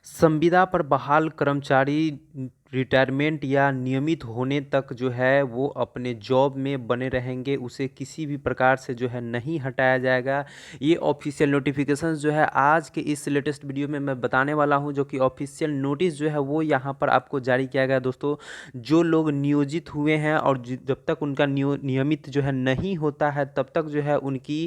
संविदा पर बहाल कर्मचारी रिटायरमेंट या नियमित होने तक जो है वो अपने जॉब में बने रहेंगे, उसे किसी भी प्रकार से जो है नहीं हटाया जाएगा। ये ऑफिशियल नोटिफिकेशन जो है आज के इस लेटेस्ट वीडियो में मैं बताने वाला हूं, जो कि ऑफिशियल नोटिस जो है वो यहाँ पर आपको जारी किया गया। दोस्तों, जो लोग नियोजित हुए हैं और जब तक उनका नियमित जो है नहीं होता है तब तक जो है उनकी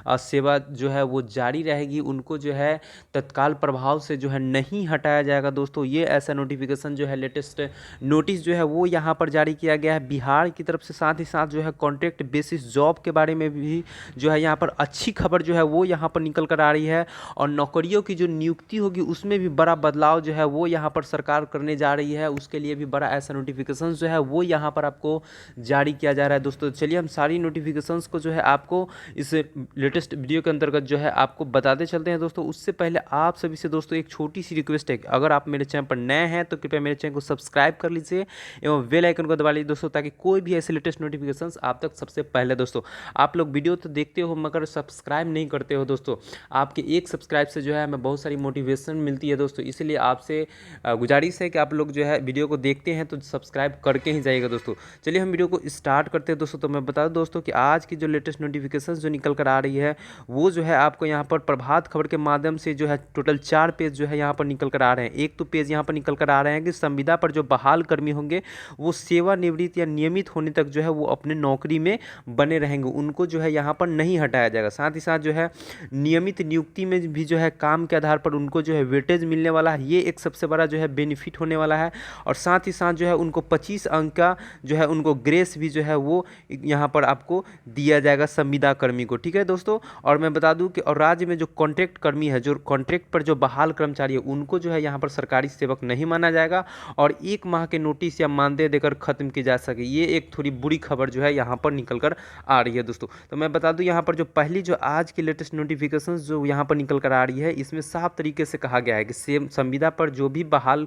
सेवा जो है वो जारी रहेगी, उनको जो है तत्काल प्रभाव से जो है नहीं हटाया जाएगा। दोस्तों, ये ऐसा नोटिफिकेशन जो है लेटेस्ट नोटिस जो है वो यहाँ पर जारी किया गया है बिहार की तरफ से। साथ ही साथ जो है कॉन्ट्रैक्ट बेसिस जॉब के बारे में भी जो है यहाँ पर अच्छी खबर जो है वो यहाँ पर निकल कर आ रही है, और नौकरियों की जो नियुक्ति होगी उसमें भी बड़ा बदलाव जो है वो यहाँ पर सरकार करने जा रही है। उसके लिए भी बड़ा ऐसा नोटिफिकेशन जो है वो यहाँ पर आपको जारी किया जा रहा है। दोस्तों, चलिए हम सारी नोटिफिकेशंस को जो है आपको इस लेटेस्ट वीडियो के अंतर्गत जो है आपको बताते चलते हैं। दोस्तों, उससे पहले आप सभी से दोस्तों एक छोटी सी रिक्वेस्ट है कि अगर आप मेरे चैनल पर नए हैं तो कृपया मेरे चैनल को सब्सक्राइब कर लीजिए एवं बेल आइकन को दबा लीजिए दोस्तों, ताकि कोई भी ऐसे लेटेस्ट नोटिफिकेशंस आप तक सबसे पहले। दोस्तों, आप लोग वीडियो तो देखते हो मगर सब्सक्राइब नहीं करते हो। दोस्तों, आपके एक सब्सक्राइब से जो है हमें बहुत सारी मोटिवेशन मिलती है। दोस्तों, इसलिए आपसे गुजारिश है कि आप लोग जो है वीडियो को देखते हैं तो सब्सक्राइब करके ही जाइएगा। दोस्तों, चलिए हम वीडियो को स्टार्ट करते हैं। दोस्तों, तो मैं बता दूं दोस्तों कि आज की जो लेटेस्ट नोटिफिकेशन जो निकल कर आ रही है वो जो है आपको यहाँ पर प्रभात खबर के माध्यम से जो है टोटल 4 पेज जो है यहाँ पर निकल कर आ रहे हैं। एक तो पेज यहाँ पर निकल कर आ रहे हैं कि संविदा पर जो बहाल कर्मी होंगे वो सेवानिवृत्त या नियमित होने तक जो है वो अपने नौकरी में बने रहेंगे, उनको जो है यहाँ पर नहीं हटाया जाएगा। साथ ही साथ जो है नियमित नियुक्ति में भी जो है काम के आधार पर उनको जो है वेटेज मिलने वाला है, ये एक सबसे बड़ा जो है बेनिफिट होने वाला है। और साथ ही साथ जो है उनको 25 अंक का जो है उनको ग्रेस भी जो है वो यहाँ पर आपको दिया जाएगा संविदा कर्मी को। ठीक है दोस्तों, और मैं बता दूं कि और राज्य में जो कॉन्ट्रैक्ट कर्मी है, जो कॉन्ट्रैक्ट पर जो बहाल कर्मचारी है, उनको जो है यहाँ पर सरकारी सेवक नहीं माना जाएगा और 1 माह के नोटिस या मानदेय देकर खत्म की जा सके। ये एक थोड़ी बुरी खबर जो है यहाँ पर निकल कर आ रही है। दोस्तों, तो मैं बता दूं यहाँ पर जो पहली जो आज की लेटेस्ट नोटिफिकेशन जो यहाँ पर निकल कर आ रही है, इसमें साफ तरीके से कहा गया है कि सेम संविदा पर जो भी बहाल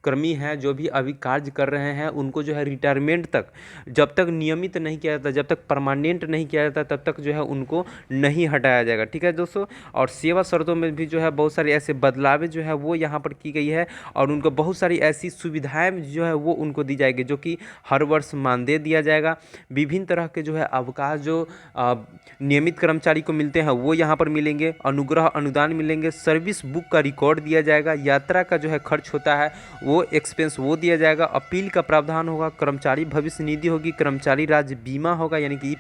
कर्मी हैं, जो भी अभी कार्य कर रहे हैं, उनको जो है रिटायरमेंट तक, जब तक नियमित नहीं किया जाता, जब तक परमानेंट नहीं किया जाता, तब तक जो है उनको नहीं हटाया जाएगा। ठीक है दोस्तों, और सेवा शर्तों में भी जो है बहुत सारी ऐसे बदलावें जो है वो यहाँ पर की गई है, और उनको बहुत सारी ऐसी सुविधाएं जो है वो उनको दी जाएगी, जो कि हर वर्ष मानदेय दिया जाएगा। विभिन्न तरह के जो है अवकाश जो नियमित कर्मचारी को मिलते हैं वो यहाँ पर मिलेंगे, अनुग्रह अनुदान मिलेंगे, सर्विस बुक का रिकॉर्ड दिया जाएगा, यात्रा का जो है खर्च होता है वो एक्सपेंस वो दिया जाएगा, अपील का प्रावधान होगा, कर्मचारी भविष्य निधि होगी, कर्मचारी राज्य बीमा होगा यानी कि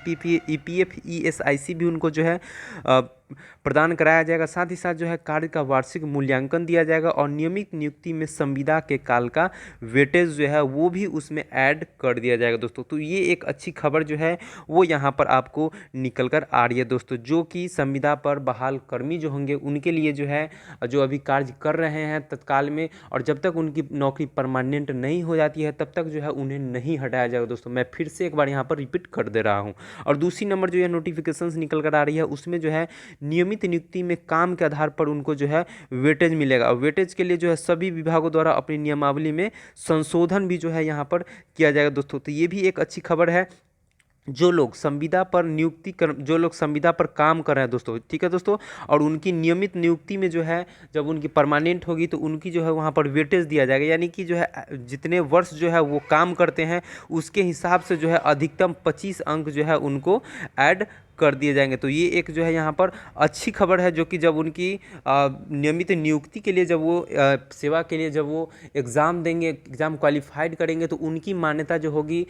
ईपीएफ ईएसआईसी भी उनको जो है प्रदान कराया जाएगा। साथ ही साथ जो है कार्य का वार्षिक मूल्यांकन दिया जाएगा, और नियमित नियुक्ति में संविदा के काल का वेटेज जो है वो भी उसमें ऐड कर दिया जाएगा। दोस्तों, तो ये एक अच्छी खबर जो है वो यहाँ पर आपको निकल कर आ रही है। दोस्तों, जो कि संविदा पर बहाल कर्मी जो होंगे उनके लिए जो है, जो अभी कार्य कर रहे हैं तत्काल में, और जब तक उनकी नौकरी परमानेंट नहीं हो जाती है तब तक जो है उन्हें नहीं हटाया जाएगा। दोस्तों, मैं फिर से एक बार यहाँ पर रिपीट कर दे रहा हूँ। और दूसरी नंबर जो है नोटिफिकेशंस निकल कर आ रही है, उसमें जो है नियमित नियुक्ति में काम के आधार पर उनको जो है वेटेज मिलेगा, और वेटेज के लिए जो है सभी विभागों द्वारा अपनी नियमावली में संशोधन भी जो है यहाँ पर किया जाएगा। दोस्तों, तो ये भी एक अच्छी खबर है। जो लोग संविदा पर नियुक्ति कर जो लोग संविदा पर काम कर रहे हैं दोस्तों, ठीक है दोस्तों, और उनकी नियमित नियुक्ति में जो है जब उनकी परमानेंट होगी तो उनकी जो है वहाँ पर वेटेज दिया जाएगा, यानी कि जो है जितने वर्ष जो है वो काम करते हैं उसके हिसाब से जो है अधिकतम 25 अंक जो है उनको ऐड कर दिए जाएंगे। तो ये एक जो है यहाँ पर अच्छी खबर है, जो कि जब उनकी नियमित नियुक्ति के लिए जब वो सेवा के लिए जब वो एग्ज़ाम देंगे, एग्ज़ाम क्वालिफाइड करेंगे, तो उनकी मान्यता जो होगी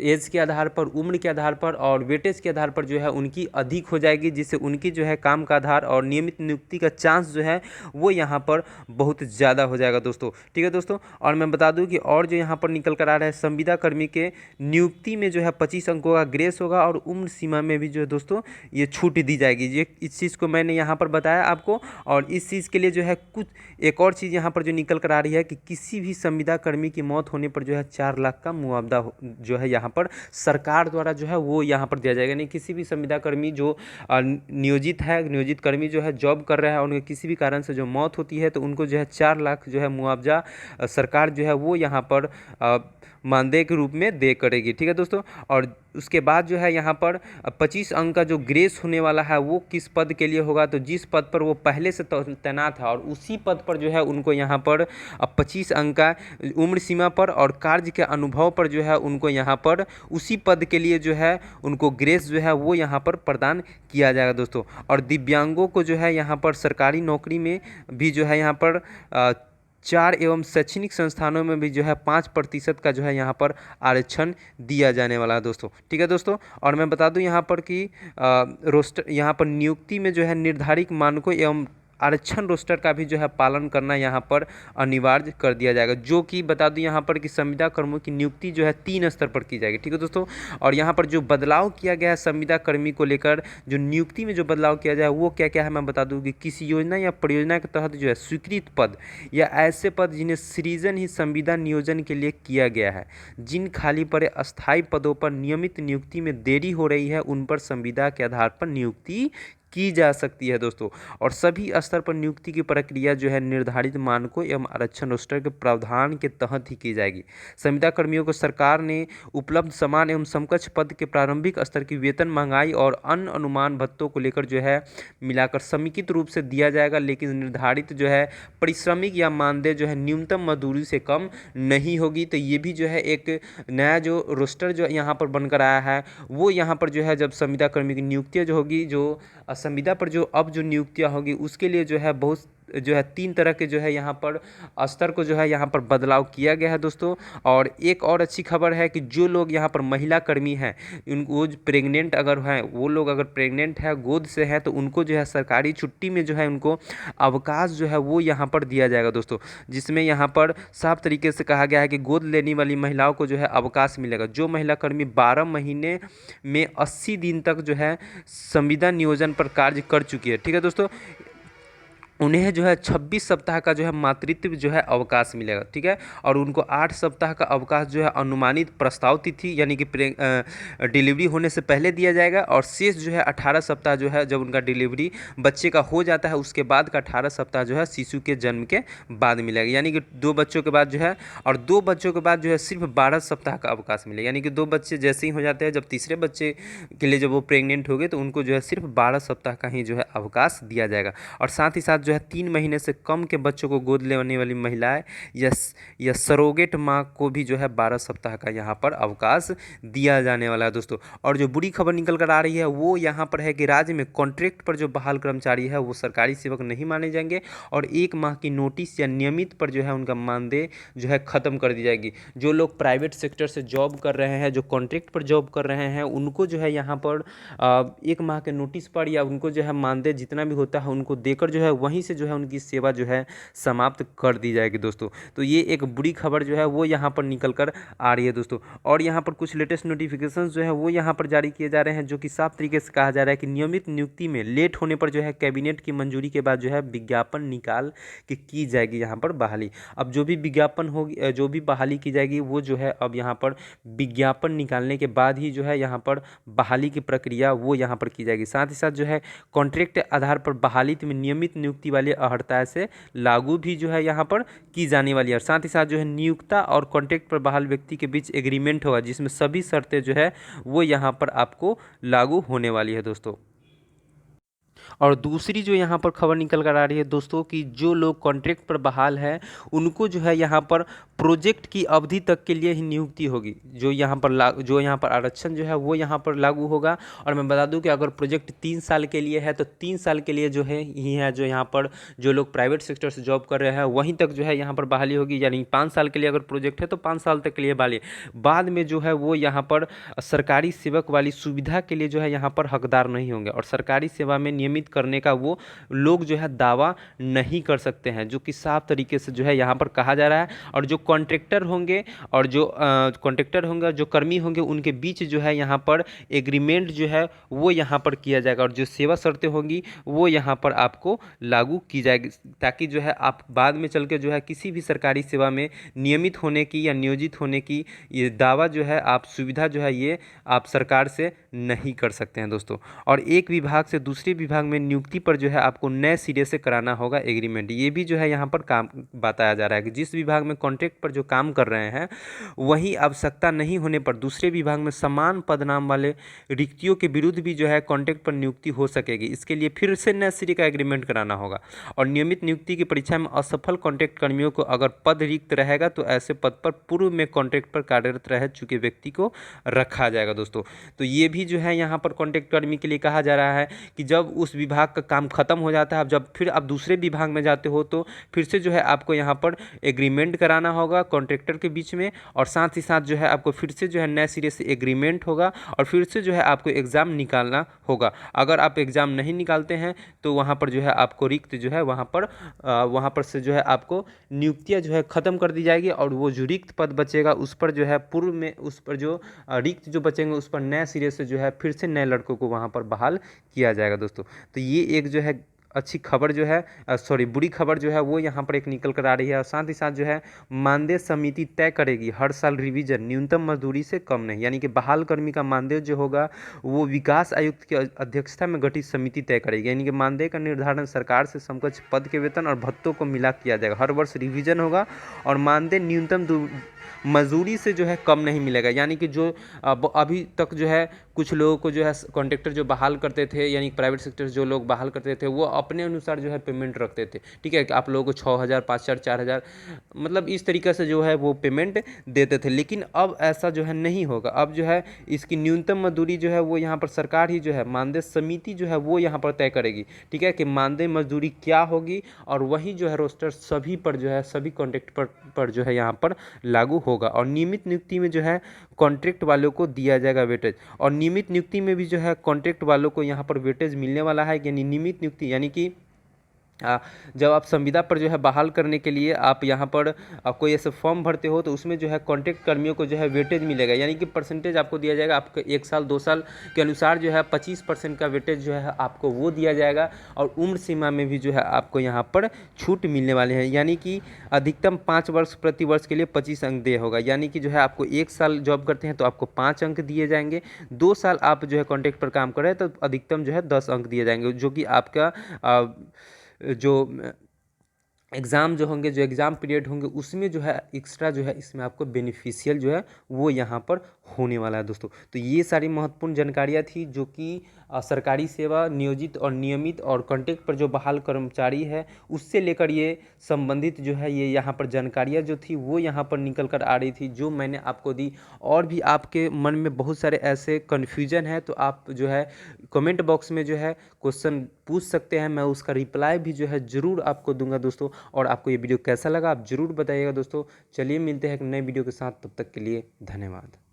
एज के आधार पर, उम्र के आधार पर और वेटेज के आधार पर जो है उनकी अधिक हो जाएगी, जिससे उनकी जो है काम का आधार और नियमित नियुक्ति का चांस जो है वो यहाँ पर बहुत ज़्यादा हो जाएगा। दोस्तों, ठीक है दोस्तों, और मैं बता दूँ कि और जो यहाँ पर निकल कर आ रहा है, संविदा कर्मी के नियुक्ति में जो है 25 अंकों का ग्रेस होगा, और उम्र सीमा में भी जो है दोस्तों ये छूट दी जाएगी। ये इस चीज़ को मैंने यहाँ पर बताया आपको, और इस चीज़ के लिए जो है कुछ एक और चीज़ यहाँ पर जो निकल कर आ रही है कि किसी भी संविदा कर्मी की मौत होने पर जो है 4 लाख का मुआवजा जो है यहाँ पर सरकार द्वारा जो है वो यहाँ पर दिया जाएगा। नहीं, किसी भी संविदा कर्मी जो नियोजित कर्मी जो है जॉब कर रहा है, उनके किसी भी कारण से जो मौत होती है तो उनको जो है 4 लाख जो है मुआवजा सरकार जो है वो यहाँ पर मानदेय के रूप में दे करेगी। ठीक है दोस्तों। और उसके बाद जो है यहाँ पर 25 अंक का जो ग्रेस होने वाला है वो किस पद के लिए होगा, तो जिस पद पर वो पहले से तैनात है और उसी पद पर जो है उनको यहाँ पर 25 अंक का उम्र सीमा पर और कार्य के अनुभव पर जो है उनको यहाँ पर उसी पद के लिए जो है उनको ग्रेस जो है वो यहाँ पर प्रदान किया जाएगा दोस्तों। और दिव्यांगों को जो है यहाँ पर सरकारी नौकरी में भी जो है यहाँ पर 4 एवं शैक्षणिक संस्थानों में भी जो है 5% का जो है यहाँ पर आरक्षण दिया जाने वाला है दोस्तों। ठीक है दोस्तों। और मैं बता दूं यहाँ पर कि रोस्टर यहाँ पर नियुक्ति में जो है निर्धारित मानकों एवं आरक्षण रोस्टर का भी जो है पालन करना यहाँ पर अनिवार्य कर दिया जाएगा, जो कि बता दूं यहाँ पर कि संविदा कर्मियों की नियुक्ति जो है 3 स्तर पर की जाएगी। ठीक है दोस्तों। और यहाँ पर जो बदलाव किया गया है संविदा कर्मी को लेकर, जो नियुक्ति में जो बदलाव किया जाए वो क्या क्या है मैं बता दूं कि किसी योजना या परियोजना के तहत जो है स्वीकृत पद या ऐसे पद जिन्हें सृजन ही संविदा नियोजन के लिए किया गया है, जिन खाली पड़े अस्थायी पदों पर नियमित नियुक्ति में देरी हो रही है, उन पर संविदा के आधार पर नियुक्ति की जा सकती है दोस्तों। और सभी स्तर पर नियुक्ति की प्रक्रिया जो है निर्धारित मानकों एवं आरक्षण रोस्टर के प्रावधान के तहत ही की जाएगी। संविदा कर्मियों को सरकार ने उपलब्ध समान एवं समकक्ष पद के प्रारंभिक स्तर की वेतन, महंगाई और अन्य अनुमान भत्तों को लेकर जो है मिलाकर समेकित रूप से दिया जाएगा, लेकिन निर्धारित जो है परिश्रमिक या मानदेय जो है न्यूनतम मजदूरी से कम नहीं होगी। तो ये भी जो है एक नया जो रोस्टर जो यहाँ पर बनकर आया है वो यहाँ पर जो है जब संविदा कर्मी की नियुक्तियाँ जो होगी, जो संविदा पर जो अब जो नियुक्तियाँ होगी उसके लिए जो है बहुत जो है 3 तरह के जो है यहाँ पर स्तर को जो है यहाँ पर बदलाव किया गया है दोस्तों। और एक और अच्छी खबर है कि जो लोग यहाँ पर महिला कर्मी हैं, उनको प्रेग्नेंट अगर हैं, वो लोग अगर प्रेग्नेंट है, गोद से है, तो उनको जो है सरकारी छुट्टी में जो है उनको अवकाश जो है वो यहाँ पर दिया जाएगा दोस्तों, जिसमें यहाँ पर साफ तरीके से कहा गया है कि गोद लेने वाली महिलाओं को जो है अवकाश मिलेगा। जो महिला कर्मी 12 महीने में 80 दिन तक जो है संविदा नियोजन पर कार्य कर चुकी है, ठीक है दोस्तों, उन्हें जो है 26 सप्ताह का जो है मातृत्व जो है अवकाश मिलेगा। ठीक है। और उनको 8 सप्ताह का अवकाश जो है अनुमानित प्रस्ताव तिथि यानी कि डिलीवरी होने से पहले दिया जाएगा, और शेष जो है 18 सप्ताह जो है जब उनका डिलीवरी बच्चे का हो जाता है उसके बाद का 18 सप्ताह जो है शिशु के जन्म के बाद मिलेगा। यानी कि 2 बच्चों के बाद जो है, और 2 बच्चों के बाद जो है सिर्फ 12 सप्ताह का अवकाश मिलेगा। यानी कि 2 बच्चे जैसे ही हो जाते हैं, जब तीसरे बच्चे के लिए जब वो प्रेग्नेंट हो गए तो उनको जो है सिर्फ 12 सप्ताह का ही जो है अवकाश दिया जाएगा। और साथ ही साथ जो है 3 महीने से कम के बच्चों को गोद लेने वाली महिलाएं या सरोगेट माँ को भी जो है 12 सप्ताह का यहाँ पर अवकाश दिया जाने वाला है दोस्तों। और जो बुरी खबर निकल कर आ रही है वो यहाँ पर है कि राज्य में कॉन्ट्रैक्ट पर जो बहाल कर्मचारी है वो सरकारी सेवक नहीं माने जाएंगे, और 1 माह की नोटिस या नियमित पर जो है उनका मानदेय जो है ख़त्म कर दी जाएगी। जो लोग प्राइवेट सेक्टर से जॉब कर रहे हैं, जो कॉन्ट्रैक्ट पर जॉब कर रहे हैं, उनको जो है यहाँ पर 1 माह के नोटिस पर या उनको जो है मानदेय जितना भी होता है उनको देकर जो है वहीं से जो है उनकी सेवा जो है समाप्त कर दी जाएगी दोस्तों। तो ये एक बुरी खबर जो है वो यहाँ पर निकल कर आ रही है दोस्तों। और यहाँ पर कुछ लेटेस्ट नोटिफिकेशन जो है वो यहाँ पर जारी किए जा रहे हैं, जो कि साफ तरीके से कहा जा रहा है कि नियमित नियुक्ति में लेट होने पर जो है कैबिनेट की मंजूरी के बाद जो है विज्ञापन निकाल के की जाएगी यहाँ पर बहाली। अब जो भी विज्ञापन होगी, जो भी बहाली की जाएगी वो जो है अब यहाँ पर विज्ञापन निकालने के बाद ही जो है यहाँ पर बहाली की प्रक्रिया वो यहाँ पर की जाएगी। साथ ही साथ जो है कॉन्ट्रैक्ट आधार पर बहाली में नियमित नियुक्ति वाले अहर्ता से लागू भी जो है यहाँ पर की जाने वाली है। और साथ ही साथ जो है नियुक्ता और कॉन्ट्रैक्ट पर बहाल व्यक्ति के बीच एग्रीमेंट होगा, जिसमें सभी शर्तें जो है वो यहाँ पर आपको लागू होने वाली है दोस्तों। और दूसरी जो यहाँ पर खबर निकल कर आ रही है दोस्तों कि जो लोग कॉन्ट्रैक्ट पर बहाल है उनको जो है यहाँ पर प्रोजेक्ट की अवधि तक के लिए ही नियुक्ति होगी। जो यहाँ पर आरक्षण जो है वो यहाँ पर लागू होगा। और मैं बता दूं कि अगर प्रोजेक्ट 3 साल के लिए है तो 3 साल के लिए जो है जो यहाँ पर जो लोग प्राइवेट सेक्टर से जॉब कर रहे हैं वहीं तक जो है यहाँ पर बहाली होगी। यानी 5 साल के लिए अगर प्रोजेक्ट है तो 5 साल तक के लिए बहाली, बाद में जो है वो यहाँ पर सरकारी सेवक वाली सुविधा के लिए जो है यहाँ पर हकदार नहीं होंगे, और सरकारी सेवा में नियमित करने का वो लोग जो है दावा नहीं कर सकते हैं, जो कि साफ तरीके से जो है यहाँ पर कहा जा रहा है। और जो कॉन्ट्रैक्टर होंगे और जो कर्मी होंगे उनके बीच जो है यहाँ पर एग्रीमेंट जो है वो यहाँ पर किया जाएगा, और जो सेवा शर्तें होंगी वो यहाँ पर आपको लागू की जाएगी, ताकि जो है आप बाद में चल के जो है किसी भी सरकारी सेवा में नियमित होने की या नियोजित होने की ये दावा जो है आप सुविधा जो है ये आप सरकार से नहीं कर सकते हैं दोस्तों। और एक विभाग से दूसरे विभाग विभाग में नियुक्ति पर जो है आपको नए सिरे से कराना होगा एग्रीमेंट। ये भी जो है यहाँ पर काम बताया जा रहा है कि जिस विभाग में कॉन्ट्रैक्ट पर जो काम कर रहे हैं वही आवश्यकता नहीं होने पर दूसरे विभाग में समान पदनाम वाले रिक्तियों के विरुद्ध भी जो है कॉन्ट्रैक्ट पर नियुक्ति हो सकेगी। इसके लिए फिर से नए सिरे का एग्रीमेंट कराना होगा। और नियमित नियुक्ति की परीक्षा में असफल कॉन्ट्रैक्ट कर्मियों को अगर पद रिक्त रहेगा तो ऐसे पद पर पूर्व में कॉन्ट्रैक्ट पर कार्यरत रह चुके व्यक्ति को रखा जाएगा दोस्तों। तो ये भी जो है यहाँ पर कॉन्ट्रैक्ट कर्मी के लिए कहा जा रहा है कि जब उस विभाग का काम खत्म हो जाता है, जब फिर आप दूसरे विभाग में जाते हो तो फिर से जो है आपको यहाँ पर एग्रीमेंट कराना होगा कॉन्ट्रैक्टर के बीच में, और साथ ही साथ जो है आपको फिर से जो है नए सिरे से एग्रीमेंट होगा और फिर से जो है आपको एग्ज़ाम निकालना होगा। अगर आप एग्ज़ाम नहीं निकालते हैं तो वहाँ पर जो है आपको रिक्त जो है वहाँ पर से जो है आपको नियुक्तियाँ जो है ख़त्म कर दी जाएगी और वो जो रिक्त पद बचेगा उस पर जो है पूर्व में उस पर जो रिक्त जो बचेंगे उस पर नए सिरे से जो है फिर से नए लड़कों को वहाँ पर बहाल किया जाएगा दोस्तों। तो ये एक जो है अच्छी खबर जो है बुरी खबर जो है वो यहाँ पर एक निकल कर आ रही है। और साथ ही साथ जो है मानदेय समिति तय करेगी हर साल रिवीजन न्यूनतम मजदूरी से कम नहीं, यानी कि बहाल कर्मी का मानदेय जो होगा वो विकास आयुक्त की अध्यक्षता में गठित समिति तय करेगी। यानी कि मानदेय का निर्धारण सरकार से समकक्ष पद के वेतन और भत्तों को मिला किया जाएगा। हर वर्ष रिवीजन होगा और मानदेय न्यूनतम मजदूरी से जो है कम नहीं मिलेगा। यानी कि जो अभी तक जो है कुछ लोगों को जो है कॉन्ट्रैक्टर जो बहाल करते थे, यानी प्राइवेट सेक्टर जो लोग बहाल करते थे वो अपने अनुसार जो है पेमेंट रखते थे। ठीक है कि आप लोगों को 6,000 5,000 4,000 मतलब इस तरीके से जो है वो पेमेंट देते थे, लेकिन अब ऐसा जो है नहीं होगा। अब जो है इसकी न्यूनतम मजदूरी जो है वो यहाँ पर सरकार ही जो है मानदेय समिति जो है वो यहाँ पर तय करेगी। ठीक है कि मानदेय मजदूरी क्या होगी और वही जो है रोस्टर सभी पर जो है सभी कॉन्ट्रैक्ट पर जो है यहाँ पर लागू होगा। और नियमित नियुक्ति में जो है कॉन्ट्रैक्ट वालों को दिया जाएगा वेटेज, और नियमित नियुक्ति में भी जो है कॉन्ट्रैक्ट वालों को यहाँ पर वेटेज मिलने वाला है। यानी नियमित नियुक्ति यानी कि जब आप संविदा पर जो है बहाल करने के लिए आप यहाँ पर कोई ऐसे फॉर्म भरते हो तो उसमें जो है कॉन्ट्रैक्ट कर्मियों को जो है वेटेज मिलेगा, यानी कि परसेंटेज आपको दिया जाएगा। आपको 1 साल 2 साल के अनुसार जो है 25% का वेटेज जो है आपको वो दिया जाएगा। और उम्र सीमा में भी जो है आपको यहाँ पर छूट मिलने वाले हैं, यानी कि अधिकतम 5 वर्ष प्रति वर्ष के लिए 25 अंक देय होगा। यानी कि जो है आपको 1 साल जॉब करते हैं तो आपको 5 अंक दिए जाएंगे, 2 साल आप जो है कॉन्ट्रैक्ट पर काम कर रहे हैं तो अधिकतम जो है 10 अंक दिए जाएंगे, जो कि आपका जो एग्ज़ाम जो होंगे, जो एग्ज़ाम पीरियड होंगे उसमें जो है एक्स्ट्रा जो है इसमें आपको बेनिफिशियल जो है वो यहाँ पर होने वाला है दोस्तों। तो ये सारी महत्वपूर्ण जानकारियाँ थी जो कि सरकारी सेवा नियोजित और नियमित और कॉन्ट्रैक्ट पर जो बहाल कर्मचारी है उससे लेकर ये संबंधित जो है ये यहाँ पर जानकारियाँ जो थी वो यहाँ पर निकल कर आ रही थी जो मैंने आपको दी। और भी आपके मन में बहुत सारे ऐसे कन्फ्यूजन है तो आप जो है कमेंट बॉक्स में जो है क्वेश्चन पूछ सकते हैं, मैं उसका रिप्लाई भी जो है ज़रूर आपको दूंगा दोस्तों। और आपको ये वीडियो कैसा लगा आप ज़रूर बताइएगा दोस्तों। चलिए मिलते हैं एक नए वीडियो के साथ, तब तक के लिए धन्यवाद।